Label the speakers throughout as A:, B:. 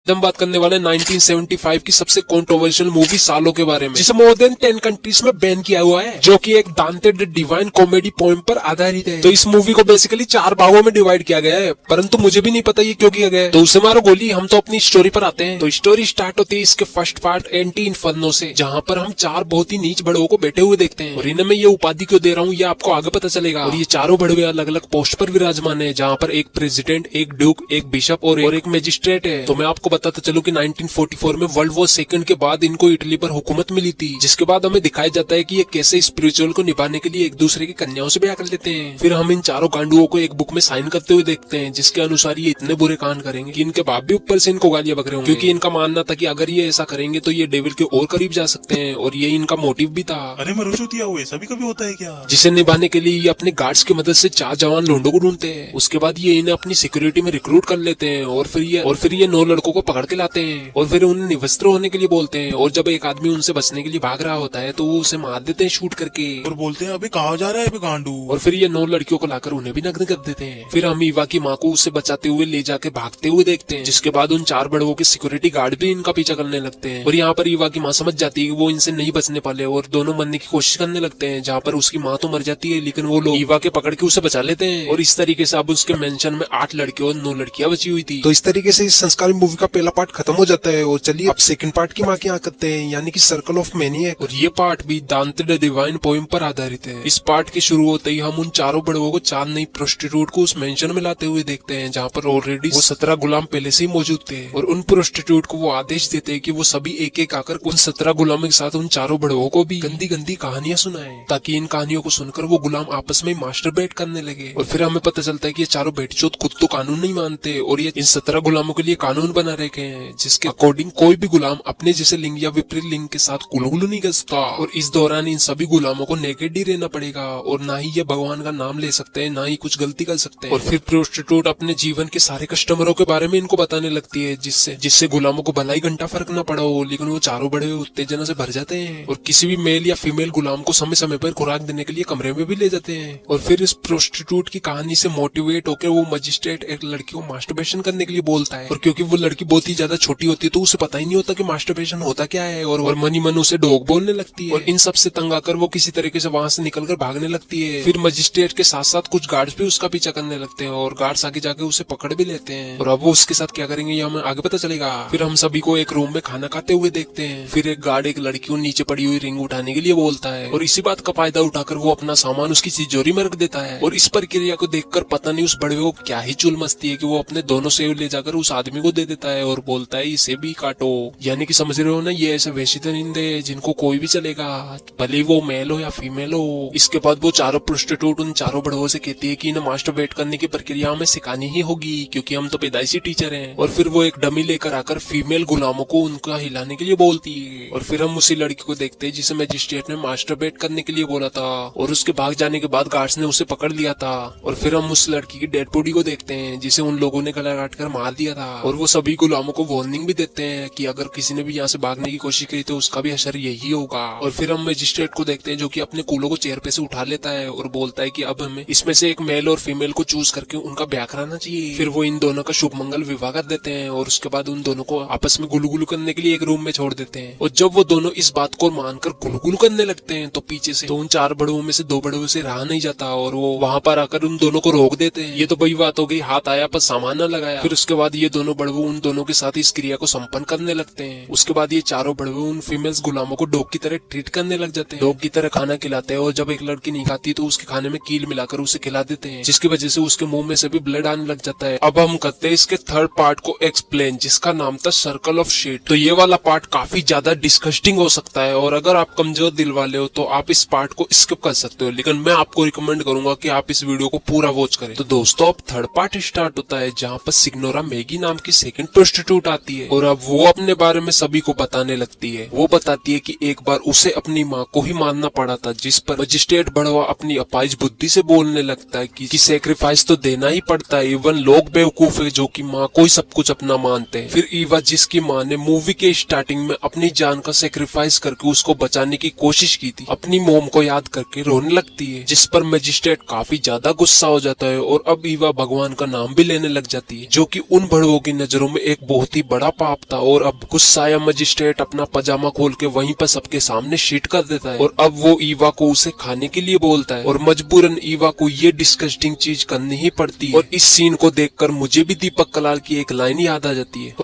A: हम बात करने वाले 1975 की सबसे कंट्रोवर्शियल मूवी सालों के बारे में, जिसे मोर देन 10 कंट्रीज में बैन किया हुआ है, जो कि एक दांते द डिवाइन कॉमेडी पोएम पर आधारित है। तो इस मूवी को बेसिकली 4 भागों में डिवाइड किया गया है, परंतु मुझे भी नहीं पता ये क्यों किया गया है। तो उसे मारो गोली, हम तो अपनी स्टोरी पर आते हैं। तो स्टोरी स्टार्ट होती है इसके फर्स्ट पार्ट एंटी इन्फर्नो से, जहाँ पर हम 4 बहुत ही नीच बड़वों को बैठे हुए देखते हैं। और इन्हें मैं ये उपाधि क्यों दे रहा हूँ ये आपको आगे पता चलेगा। और ये चारों बड़वे अलग अलग पोस्ट पर विराजमान है, जहाँ पर एक प्रेसिडेंट, एक ड्यूक, एक बिशप और एक मैजिस्ट्रेट है। तो मैं आपको बताता चलूं कि 1944 में वर्ल्ड वॉर सेकंड के बाद इनको इटली पर हुकूमत मिली थी, जिसके बाद हमें दिखाया जाता है कि ये कैसे स्पिरिचुअल को निभाने के लिए एक दूसरे की कन्याओं से ब्याह कर लेते हैं। फिर हम इन चारों गांडुओं को एक बुक में साइन करते हुए देखते हैं, जिसके अनुसार ये इतने बुरे कांड करेंगे कि इनके बाप भी ऊपर से इनको गालियां बक रहे होंगे, क्योंकि इनका मानना था कि अगर ये ऐसा करेंगे तो ये डेविल के और करीब जा सकते हैं, और ये इनका मोटिव भी था।
B: अरे मैं रुचुतिया हुए सभी कभी होता है क्या?
A: जिसे निभाने के लिए ये अपने गार्ड्स की मदद से 4 जवान लोंडों को ढूंढते हैं। उसके बाद ये इन्हें अपनी सिक्योरिटी में रिक्रूट कर लेते हैं, और फिर ये 9 लड़कों को पकड़ के लाते हैं, और फिर उन्हें निवस्त्र होने के लिए बोलते हैं। और जब एक आदमी उनसे बचने के लिए भाग रहा होता है तो वो उसे मार देते हैं शूट करके,
B: और बोलते हैं अबे कहाँ जा रहा है अबे गांडू।
A: और फिर ये 9 लड़कियों को लाकर उन्हें भी नग्न कर देते हैं। फिर हम ईवा की माँ को उससे बचाते हुए ले जाके भागते हुए देखते हैं, जिसके बाद उन 4 बड़वों के सिक्योरिटी गार्ड भी इनका पीछा करने लगते हैं। और यहाँ पर ईवा की माँ समझ जाती है कि वो इनसे नहीं बचने पाले, और दोनों मरने की कोशिश करने लगते हैं, जहाँ पर उसकी माँ तो मर जाती है, लेकिन वो लोग ईवा के पकड़ के उसे बचा लेते हैं। और इस तरीके से अब उसके मेंशन में 8 लड़के और 9 लड़कियां बची हुई थी।
C: तो इस तरीके से इस संस्कारी मूवी का पहला पार्ट खत्म हो जाता है। और चलिए अब सेकंड पार्ट की माँ की यहाँ करते हैं, यानी कि सर्कल ऑफ मैनिएक।
A: और ये पार्ट भी दांते द डिवाइन पोएम पर आधारित है। इस पार्ट के शुरू होते ही हम उन चारों बड़वों को 4 नई प्रोस्टिट्यूट को उस मेंशन में लाते हुए देखते हैं, जहाँ पर ऑलरेडी वो 17 गुलाम पहले से ही मौजूद थे। और उन प्रोस्टिट्यूट को वो आदेश देते हैं कि वो सभी एक एक आकर उन 17 गुलामों के साथ उन चारों बड़वों को भी गंदी गंदी कहानियां सुनाएं, ताकि इन कहानियों को सुनकर वो गुलाम आपस में मास्टरबेट करने लगे। और फिर हमें पता चलता है कि ये चारों बेटचोद खुद तो कानून नहीं मानते, और ये इन 17 गुलामों के लिए कानून बना रखे हैं, जिसके अकॉर्डिंग कोई भी गुलाम अपने जैसे लिंग या विपरीत लिंग के साथ कुलुगुलू नहीं कर सकता। और इस दौरान इन सभी गुलामों को नेकेड ही रहना पड़ेगा, और ना ही ये भगवान का नाम ले सकते हैं, ना ही कुछ गलती कर सकते हैं। और फिर प्रोस्टिट्यूट अपने जीवन के सारे कस्टमरों के बारे में इनको बताने लगती है, जिससे गुलामों को भलाई घंटा फर्क न पड़ा हो, लेकिन वो चारों बड़े उत्तेजना से भर जाते हैं, और किसी भी मेल या फीमेल गुलाम को समय समय पर खुराक देने के लिए कमरे में भी ले जाते हैं। और फिर इस प्रोस्टिट्यूट की कहानी से मोटिवेट होकर वो मजिस्ट्रेट एक लड़की को मास्टरबेशन करने के लिए बोलता है। और क्योंकि वो लड़की बहुत ही ज्यादा छोटी होती है तो उसे पता ही नहीं होता कि मास्टरबेशन होता क्या है, और मनी मन उसे डॉग बोलने लगती है। और इन सब से तंग आकर वो किसी तरीके से वहां से निकलकर भागने लगती है। फिर मजिस्ट्रेट के साथ साथ कुछ गार्ड्स भी उसका पीछा करने लगते हैं, और गार्ड्स आगे जाके उसे पकड़ भी लेते हैं। और अब वो उसके साथ क्या करेंगे ये हमें आगे पता चलेगा। फिर हम सभी को एक रूम में खाना खाते हुए देखते हैं। फिर एक गार्ड एक लड़की को नीचे पड़ी हुई रिंग उठाने के लिए बोलता है, और इसी बात का फायदा उठाकर वो अपना सामान उसकी तिजोरी में रख देता है। और इस प्रक्रिया को देखकर पता नहीं उस बड़वे को क्या ही चुल मस्ती है कि वो अपने दोनों सेव ले जाकर उस आदमी को दे देता है, और बोलता है इसे भी काटो। यानी कि समझ रहे हो ना, ये ऐसे वैसे दरिंदे जिनको कोई भी चलेगा, भले वो मेल हो या फीमेल हो। इसके बाद वो चारों प्रोस्टिट्यूट उन चारों बड़वों से कहती है कि इन्हें मास्टरबेट करने की प्रक्रिया हमें सिखानी ही होगी, क्योंकि हम तो पैदाइशी टीचर हैं। और फिर वो एक डमी लेकर आकर फीमेल गुलामों को उनका हिलाने के लिए बोलती है। और फिर हम उसी लड़की को देखते हैं जिसे मजिस्ट्रेट ने मास्टरबेट करने के लिए बोला था, और उसके भाग जाने के बाद गार्ड्स ने उसे पकड़ लिया था। और फिर हम उस लड़की की डेड बॉडी को देखते हैं जिसे उन लोगों ने गला काट कर मार दिया था। और वो सभी गुलामों को वार्निंग भी देते हैं कि अगर किसी ने भी यहाँ से भागने की कोशिश की तो उसका भी असर यही होगा। और फिर हम मजिस्ट्रेट को देखते हैं जो कि अपने कूलों को चेयर पे से उठा लेता है, और बोलता है कि अब हमें इसमें से एक मेल और फीमेल को चूज करके उनका ब्याह कराना चाहिए। फिर वो इन दोनों का शुभ मंगल विवाह कर देते हैं, और उसके बाद उन दोनों को आपस में गुलगुलू करने के लिए एक रूम में छोड़ देते हैं। और जब वो दोनों इस बात को मानकर गुलगुलू करने लगते हैं तो पीछे से तो उन 4 बड़वों में से 2 बड़वों से रहा नहीं जाता, और वो वहां पर आकर उन दोनों को रोक देते हैं। ये तो वही बात हो गई, हाथ आया पर सामान न लगाया। फिर उसके बाद ये दोनों बड़वो उन दोनों के साथ इस क्रिया को संपन्न करने लगते हैं। उसके बाद ये चारों बड़वो उन फीमेल्स गुलामों को डॉग की तरह ट्रीट करने लग जाते हैं, डॉग की तरह खाना खिलाते हैं। और जब एक लड़की नहीं खाती तो उसके खाने में कील मिलाकर उसे खिला देते हैं, जिसकी वजह से उसके मुंह में से भी ब्लड आने लग जाता है। अब हम करते हैं इसके थर्ड पार्ट को एक्सप्लेन, जिसका नाम था सर्कल ऑफ शीट। तो ये वाला पार्ट काफी ज्यादा डिस्कस्टिंग हो सकता है, और अगर आप कमजोर दिल वाले हो तो आप इस पार्ट को स्किप कर सकते हो, लेकिन मैं आपको रिकमेंड करूंगा कि आप इस वीडियो को पूरा वॉच करें। तो दोस्तों अब थर्ड पार्ट स्टार्ट होता है, जहाँ पर सिग्नोरा मैगी नाम की सेकंड प्रोस्टिट्यूट आती है, और अब वो अपने बारे में सभी को बताने लगती है। वो बताती है कि एक बार उसे अपनी माँ को ही मानना पड़ा था, जिस पर मजिस्ट्रेट बड़वा अपनी अपाइज बुद्धि से बोलने लगता है कि सेक्रीफाइस तो देना ही पड़ता है, इवन लोग बेवकूफ है जो कि माँ को ही सब कुछ अपना मानते हैं। फिर ईवा, जिसकी माँ ने मूवी के स्टार्टिंग में अपनी जान का सेक्रीफाइस करके उसको बचाने की कोशिश की थी, अपनी मोम को याद करके रोने लगती है, जिस पर मजिस्ट्रेट काफी ज्यादा गुस्सा हो जाता है। और अब ईवा भगवान का नाम भी लेने लग जाती है, जो कि उन बड़वों की नजरों में एक बहुत ही बड़ा पाप था। और अब गुस्साया मजिस्ट्रेट अपना पजामा खोल के वहीं पर सबके सामने शीट कर देता है और अब वो ईवा को उसे खाने के लिए बोलता है और मजबूरन ईवा को ये डिस्गस्टिंग चीज करनी ही पड़ती है। और इस सीन को देखकर मुझे भी दीपक कलाल की एक लाइन याद आ जाती है,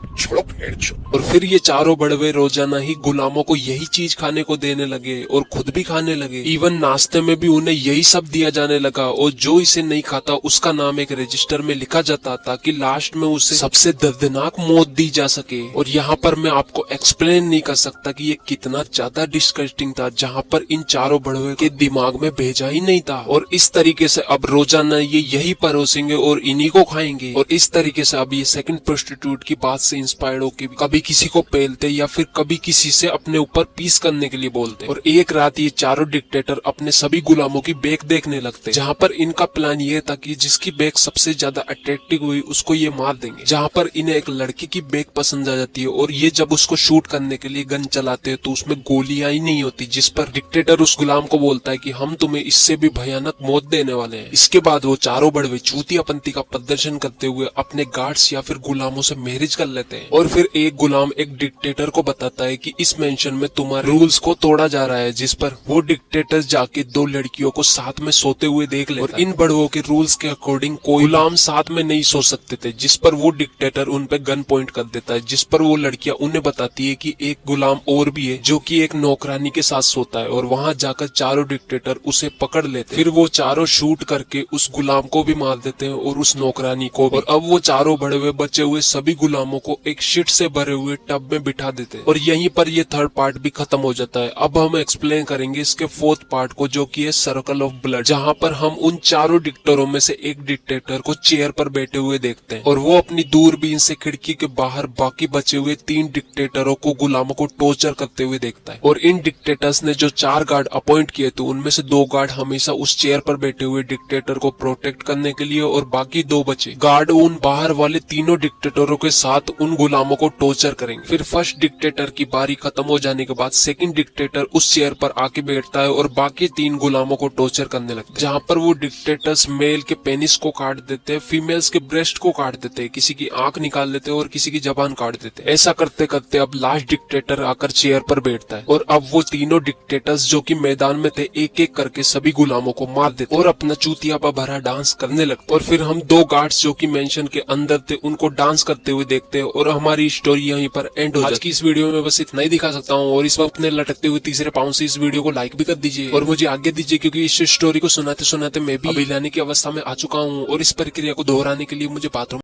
A: और फिर ये चारों बड़वे रोजाना ही गुलामों को यही चीज खाने को देने लगे और खुद भी खाने लगे। इवन नाश्ते में भी उन्हें यही सब दिया जाने लगा और जो इसे नहीं खाता उसका नाम एक रजिस्टर में लिखा जाता ताकि लास्ट में उसे सबसे दर्दनाक मौत दी जा सके। और यहाँ पर मैं आपको एक्सप्लेन नहीं कर सकता कि ये कितना ज्यादा डिस्गस्टिंग था, जहाँ पर इन चारों बड़वे के दिमाग में भेजा ही नहीं था। और इस तरीके से अब रोजाना ये यही परोसेंगे और इन्हीं को खाएंगे। और इस तरीके से अब ये सेकंड प्रोस्टिट्यूट की बात से इंस्पायर्ड होकर कभी किसी को पेलते या फिर कभी किसी से अपने ऊपर पीस करने के लिए बोलते। और एक रात ये चारों डिक्टेटर अपने सभी गुलामों की बेक देखने लगते, जहाँ पर इनका प्लान ये था कि जिसकी बेक सबसे ज्यादा अट्रैक्टिव हुई उसको ये मार देंगे। जहाँ पर इन्हें एक लड़की की बेक पसंद आ जाती है और ये जब उसको शूट करने के लिए गन चलाते हैं तो उसमें गोलियां ही नहीं होती, जिस पर डिक्टेटर उस गुलाम को बोलता है कि हम तुम्हें इससे भी भयानक मौत देने वाले हैं। इसके बाद वो चारों बड़वे चूतियापंती का प्रदर्शन करते हुए अपने गार्ड्स या फिर गुलामों से मैरिज कर लेते हैं। और फिर एक गुलाम एक डिक्टेटर को बताता है कि इस मेंशन में तुम्हारे रूल्स को तोड़ा जा रहा है, जिस पर वो डिक्टेटर जाके दो लड़कियों को साथ में सोते हुए देख लेता है। और इन बड़वों के रूल्स के अकॉर्डिंग कोई गुलाम साथ में नहीं सो सकते थे, जिस पर वो डिक्टेटर उन पे गन पॉइंट कर देता है, जिस पर वो लड़कियां उन्हें बताती है कि एक गुलाम और भी है जो कि एक नौकरानी के साथ सोता है। और वहां जाकर चारों डिक्टेटर उसे पकड़ लेते हैं। फिर वो चारों शूट करके उस गुलाम को भी मार देते हैं और उस नौकरानी को भी। और अब वो चारों बड़वे बचे हुए सभी गुलामों को एक शिट से भरे हुए टब में बिठा देते हैं। और यहीं पर ये थर्ड पार्ट भी खत्म हो जाता है। अब हम एक्सप्लेन करेंगे इसके फोर्थ पार्ट को, जो कि है सर्कल ऑफ ब्लड, जहाँ पर हम उन चारों डिक्टेटरों में से एक डिक्टेटर को चेयर पर बैठे हुए देखते हैं और वो अपनी दूरबीन से खिड़की के बाहर बाकी बचे हुए 3 डिक्टेटरों को गुलामों को टॉर्चर करते हुए देखता है। और इन डिक्टेटर्स ने जो 4 गार्ड अपॉइंट किए थे उनमें से 2 गार्ड हमेशा उस चेयर पर बैठे हुए डिक्टेटर को प्रोटेक्ट करने के लिए और बाकी 2 बचे गार्ड उन बाहर वाले तीनों डिक्टेटरों के साथ उन गुलामों को टॉर्चर करेंगे। फिर फर्स्ट डिक्टेटर की बारी खत्म हो जाने के बाद सेकंड डिक्टेटर उस चेयर पर आके बैठता है और बाकी 3 गुलामों को टॉर्चर करने लगते हैं, जहाँ पर वो डिक्टेटर्स मेल के पेनिस को काट देते हैं, फीमेल्स के ब्रेस्ट को काट देते हैं, किसी की आंख निकाल देते हैं और किसी की जबान काट देते हैं। ऐसा करते करते अब लास्ट डिक्टेटर आकर चेयर पर बैठता है और अब वो तीनों डिक्टेटर्स जो कि मैदान में थे एक एक करके सभी गुलामों को मार देते और अपना चूतियापा भरा डांस करने लगते। और फिर हम 2 गार्ड्स जो कि मेंशन के अंदर थे उनको डांस करते हुए देखते हैं और हमारी स्टोरी यहीं पर एंड हो जाती है। आज की इस वीडियो में बस इतना ही दिखा सकता हूँ और इस वक्त अपने लटकते हुए तीसरे पाँव से इस वीडियो को लाइक भी कर दीजिए और मुझे आगे दीजिए, क्योंकि इस स्टोरी को सुनाते सुनाते मैं भी अभिलाने की अवस्था में आ चुका हूँ और इस प्रक्रिया को दोहराने के लिए मुझे बाथरूम